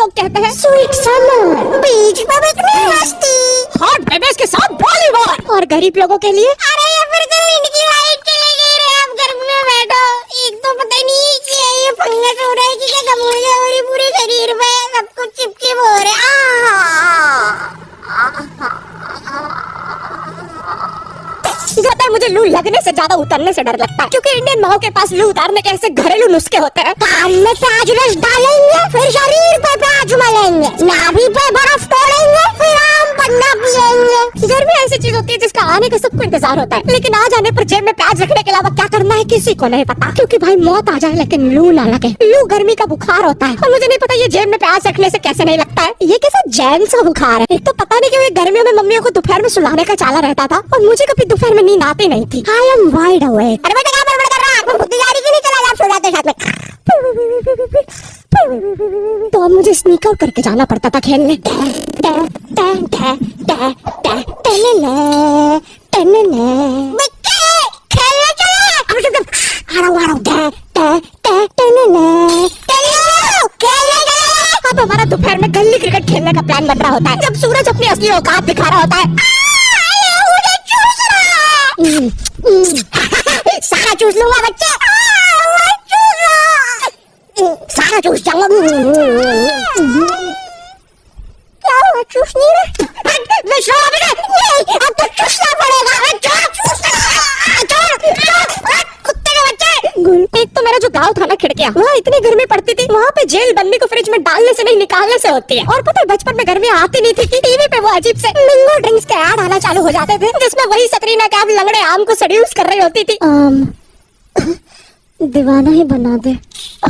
लोग कहते हैं स्वीट समर, बीच पे बिकनी मस्ती, हॉट बेबीज के साथ बॉलीवुड। और गरीब लोगों के लिए अरे ये फिर तो इनकी लाइट चली गई रे, आप घर में बैठो। एक तो पता ही नहीं क्या ये फंगस हो रहा है कि क्या गमोजा हो रही पूरे शरीर पे, सब कुछ चिपचिप हो रहा है। मुझे लू लगने से ज्यादा उतरने से डर लगता है, क्योंकि इंडियन माओ के पास लू उतारने के ऐसे घरेलू नुस्खे होते हैं। कान में प्याज रस डालेंगे, फिर शरीर पे प्याज मलेंगे, नाभि पे बर्फ तोड़ेंगे, फिर आम पन्ना पिएंगे। घर में ऐसी चीज होती है जिसका आने का सबको इंतजार होता है, लेकिन आ जाने पर जेब में प्याज रखने के अलावा क्या करना है किसी को नहीं पता। क्योंकि भाई मौत आ जाए लेकिन लू ना लगे। लू गर्मी का बुखार होता है और मुझे नहीं पता ये जेब में प्याज रखने से कैसे नहीं लगता है। ये कैसा जैन सा बुखार है। एक तो पता नहीं क्यों ये गर्मियों में मम्मियों को दोपहर में सुलाने का चाला रहता था और मुझे कभी दोपहर में नींद आती नहीं थी। I am wide awake। अरे बेटा क्या बड़बड़ कर रहा है? आपको बुद्धि जा रही कि नहीं? चला आप सो जाते साथ में। तो अब मुझे स्नीक आउट करके जाना पड़ता था खेलने। बच्चे खेलने चले। अब हमारा दोपहर में गली क्रिकेट खेलने का प्लान बन रहा होता है, जब सूरज अपनी असली औकात दिखा रहा होता है। सारा चूस लूंगा बच्चे, सारा चूस जाऊंगा। क्या हुआ? चूस नहीं रहा? अब तो चूसना पड़ेगा। कुत्ते के बच्चे। एक तो मेरा जो गांव था ना खिड़कियां, वहाँ इतनी गर्मी पड़ती थी, वहाँ पे जेल बनने को फ्रिज में डालने से नहीं निकालने से होती है। और पता है बचपन में गर्मी आती नहीं थी कि टीवी पे वो अजीब से मैंगो ड्रिंक्स के ऐड आना चालू हो जाते थे, जिसमें वही सकरीना कैफ लंगड़े आम को सेड्यूस कर रही होती थी। दीवाना ही बना दे,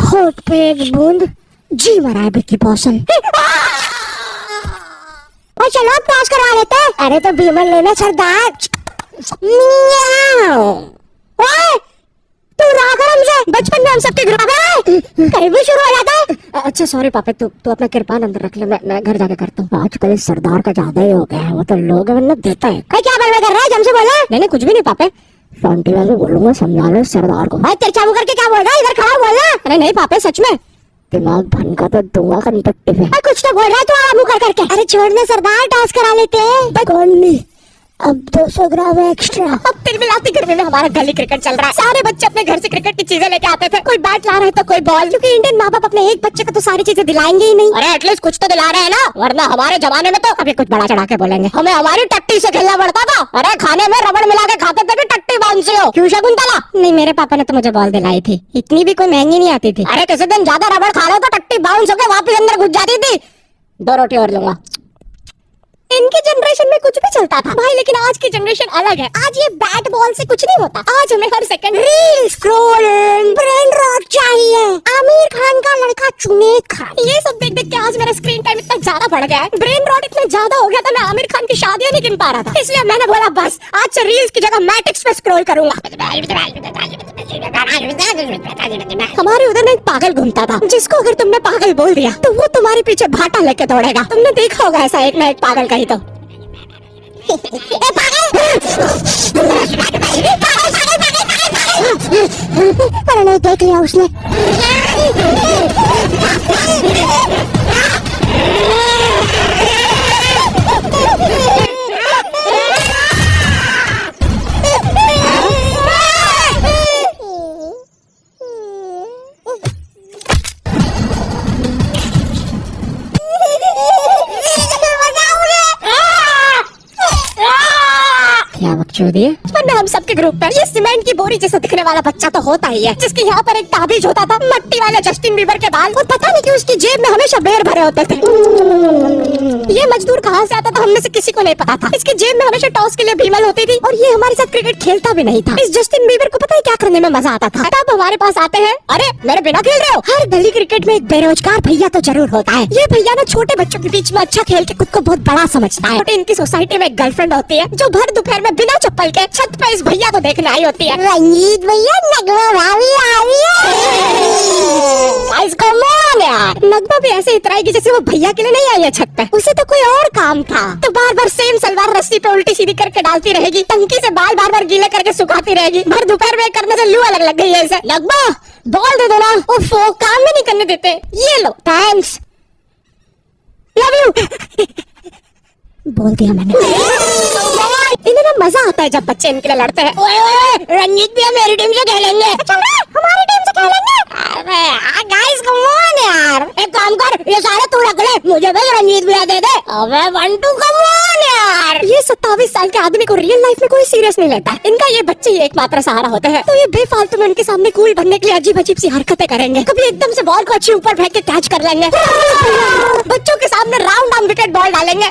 होठ पे एक बूंद, जी मरा है बिक्की बॉसल। और चलो पास करवा लेते हैं। अरे तो बीमल लेना सरदार। ओए तू राघरम से बचपन में हम सबके घर कहीं भी शुरू हो जाता है। अच्छा सॉरी पापा, तू अपना किरपान अंदर रख ले, मैं घर जाके करता हूँ। आजकल इस सरदार का ज्यादा ही हो गया है, वो तो लोग वरना देता है। क्या बलवा कर रहा है? जम से बोला। नहीं कुछ भी नहीं पापा। शांति से बोलूंगा, समझा लो सरदार को। भाई तिरछा मुंह करके क्या बोल रहा है? इधर खड़ा बोलना। अरे नहीं पापा सच में। दिमाग भन का तो दूंगा कंटक्टिव है। कुछ तो बोल रहा है तो आराम कर करके। अरे छोड़ना सरदार, टास्क करा लेते हैं। कौन नहीं, अब 200 ग्राम एक्स्ट्रा। अब तिलमिलाती गर्मी में हमारा गली क्रिकेट चल रहा है। सारे बच्चे अपने घर से क्रिकेट की चीजें लेके आते थे, कोई बैट ला रहा है तो कोई बॉल, क्योंकि इंडियन माँ बाप अपने एक बच्चे को तो सारी चीजें दिलाएंगे ही नहीं। अरे एटलीस्ट कुछ तो दिला रहे हैं ना, वरना हमारे जमाने में तो अभी कुछ बड़ा चढ़ा के बोलेंगे। हमें हमारी टट्टी से खेलना पड़ता था। अरे खाने में रबड़ मिला के खाते थे कि टट्टी बांध से हो। क्यों शकुंतला? नहीं मेरे पापा ने तो मुझे बॉल दिलाई थी, इतनी भी कोई महंगी नहीं आती थी। अरे किसी दिन ज्यादा रबड़ खा लो तो टट्टी बाउंस होकर वापस अंदर घुस जाती थी। 2 रोटी और लूंगा। इनकी जनरेशन में कुछ भी चलता था भाई, लेकिन आज की जनरेशन अलग है। आज ये बैट बॉल से कुछ नहीं होता। आज हमें हर second reel scrolling, brain rot चाहिए। आमिर खान का लड़का जुनैद खान, ये सब देख देख के आज मेरा स्क्रीन टाइम इतना ज्यादा बढ़ गया है। ब्रेन रॉट इतना ज्यादा हो गया था, मैं आमिर खान की शादियां नहीं गिन पा रहा था। इसलिए मैंने बोला बस आज से रील्स की जगह मैट्रिक्स पे स्क्रॉल करूंगा। हमारे उधर एक पागल घूमता था, जिसको अगर तुमने पागल बोल दिया तो वो तुम्हारे पीछे भाटा लेके दौड़ेगा। तुमने देखा होगा ऐसा एक ना एक पागल कहीं तो। पर नहीं देख लिया उसने। वरना हम सबके ग्रुप पर ये सीमेंट की बोरी जैसा दिखने वाला बच्चा तो होता ही है, जिसके यहाँ पर एक ताबीज होता था मट्टी वाले जस्टिन बीबर के बाल, और पता नहीं क्यों उसकी जेब में हमेशा बेर भरे होते थे। ये मजदूर कहाँ से आता था हमने से किसी को नहीं पता था। इसकी जेब में हमेशा टॉस के लिए भीमल होती थी और ये हमारे साथ क्रिकेट खेलता भी नहीं था। इस जस्टिन बीबर को पता है क्या करने में मजा आता था। तब हमारे पास आते हैं, अरे मेरे बिना खेल रहे हो। हर गली क्रिकेट में एक बेरोजगार भैया तो जरूर होता है। ये भैया ना छोटे बच्चों के बीच में अच्छा खेल के खुद को बहुत बड़ा समझता है। इनकी सोसाइटी में एक गर्लफ्रेंड होती है जो भर दोपहर में बिना चप्पल के छत पे इस भैया को देखने आई होती है। रंजीत भैया नगमा भाभी आ रही है। इसको मान यार, नगमा भी ऐसे इतराएगी जैसे वो भैया के लिए नहीं आई है छत पे, उसे तो कोई और काम था। तो बार बार सेम सलवार रस्सी पे उल्टी सीधी करके डालती रहेगी, टंकी से बाल बार बार गीले करके सुखाती रहेगी। भर दोपहर में करने से लू अलग लग गई है इसे। नगमा बॉल दे दो ना, वो काम भी नहीं करने देते। ये लो थैंक्स। बोल दिया मैंने। इन्हें ना मजा आता है जब बच्चे इनके लिए लड़ते हैं। ओए ओए रंजीत भैया मेरी टीम से खेलेंगे। हमारी टीम से खेलेंगे। अबे गाइस कम ऑन यार, एक काम कर ये सारे तू रख ले, मुझे बस रंजीत भैया दे दे। अबे 1-2 कम ऑन यार। ये 27 साल के आदमी को रियल लाइफ में कोई सीरियस नहीं लेता। इनका ये बच्चे ही एकमात्र सहारा होते हैं, तो ये बेफालतू में उनके सामने कूल बनने के लिए अजीब अजीब सी हरकतें करेंगे। कभी एकदम से बॉल को अच्छी ऊपर फेंक के कैच कर लेंगे, बच्चों के सामने राउंड आर्म विकेट बॉल डालेंगे,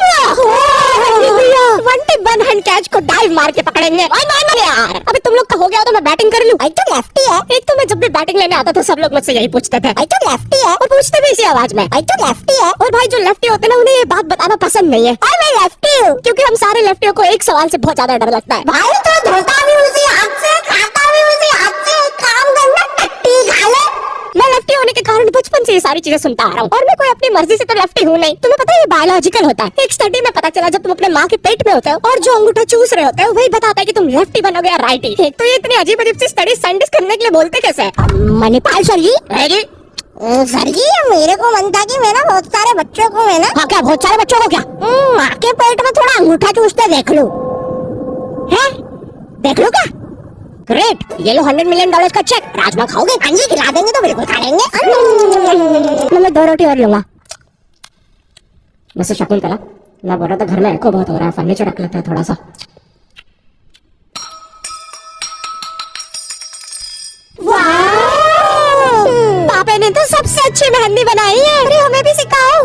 one tip one hand catch को डाइव मार के पकड़ेंगे। यार अभी तुम लोग का हो गया तो मैं बैटिंग कर लूं। आई तो लेफ्टी है। एक तो मैं जब भी बैटिंग लेने आता था सब लोग मुझसे यही पूछते थे, आई तो लेफ्टी है। और पूछते भी इसी आवाज में, आई तो लेफ्टी है। और भाई जो लेफ्टी होते हैं ना उन्हें ये बात बताना पसंद नहीं है। और मैं लेफ्टी हूँ। क्योंकि हम सारे लेफ्टियों को एक सवाल से बहुत ज्यादा डर लगता है। भाई तो धोता भी उसी हाथ से, खाता भी उसी हाथ से, काम करना टट्टी खा ले। मैं लेफ्टी होने के कारण बचपन से ये सारी चीजें सुनता आ रहा हूँ, और मैं कोई अपनी मर्जी से तो लेफ्टी हूँ नहीं। तुम्हें पता है ये बायोलॉजिकल होता है। एक स्टडी में पता चला जब तुम अपने माँ के पेट में होते हो और जो अंगूठा चूस रहे होते हो वही बताता है कि तुम लेफ्टी बनोगे या राइटी। एक तो ये इतनी अजीब अजीब सी स्टडी साइंटिस्ट करने के लिए बोलते कैसे? मणिपाल सर जी, सर जी मेरे को मन था कि मैं ना बहुत सारे बच्चों को है ना। हाँ क्या बहुत सारे बच्चों को क्या? माँ के पेट में थोड़ा अंगूठा चूसते देख लूं। है देख लो क्या? ग्रेट, ये लो $100 मिलियन का चेक। राजमा खाओगे? हाँ जी खिला देंगे तो बिल्कुल खा लेंगे। मैं 2 रोटी और लूंगा। वैसे शकुंतला मैं बोल रहा था घर में एको बहुत हो रहा है, फर्नीचर रख लेते हैं थोड़ा सा। पापे ने तो सबसे अच्छी मेहंदी बनाई है। अरे हमें भी सिखाओ।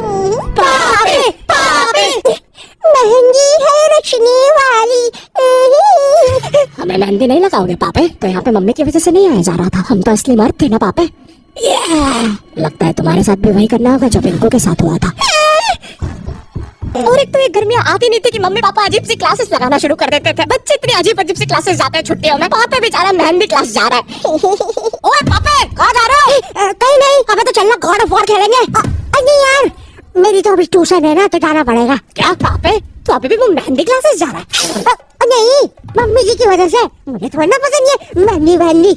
पापे पापे महंगी है रचने वाली। हमें मेहंदी नहीं लगाओगे पापे? तो यहाँ पे मम्मी की वजह से नहीं आया जा रहा था, हम तो असली मर्द थे ना पापे। लगता है तुम्हारे साथ भी वही करना होगा जो पिंकू के साथ हुआ था। और एक तो ये गर्मियाँ आती नहीं थी कि मम्मी पापा अजीब सी क्लासेस लगाना शुरू कर देते थे। बच्चे इतनी अजीब अजीब सी क्लासेस जाते हैं छुट्टियों में। पापा बेचारा मेहंदी क्लास जा रहा है। ओए पापे कहाँ जा रहे हो? कहीं नहीं, हमें तो चलना गॉड ऑफ वॉर खेलेंगे। नहीं यार मेरी तो अभी ट्यूशन है ना तो जाना पड़ेगा। क्या पापे तो अभी भी वो मेहंदी क्लासेस जा रहा है? नहीं मम्मी जी की वजह से, मुझे थोड़ा ना पसंद है मेहंदी मेहंदी।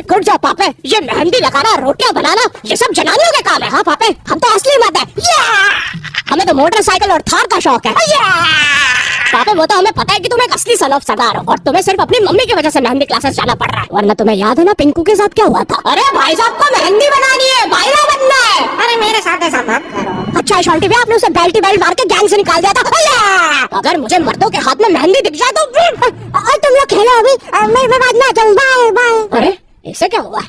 गुड जॉब पापे, ये मेहंदी लगाना रोटियां बनाना ये सब जनानियों के काम है। हाँ पापे हम तो असली मर्द है। हमें तो मोटरसाइकिल और थार का शौक है। पापे वो तो हमें पता है कि तुम एक असली सन ऑफ सरदार हो और तुम्हें सिर्फ अपनी मम्मी की वजह से मेहंदी क्लासेस जाना पड़ रहा है। वरना तुम्हें याद है ना पिंकू के साथ क्या हुआ था? अरे भाई साहब को मेहंदी बनानी है, भाईला बनना है। अरे मेरे साथ ऐसा मत करो। अच्छा शॉल्टी भी आपने उसे बेल्टी बेल्ट मार के गैंग से निकाल दिया था। अगर मुझे मर्दों के हाथ में मेहंदी दिख जाए तो तुम लोग खेलो अभी, मैं बाद में आता हूँ। Bye bye. अरे इसे क्या हुआ?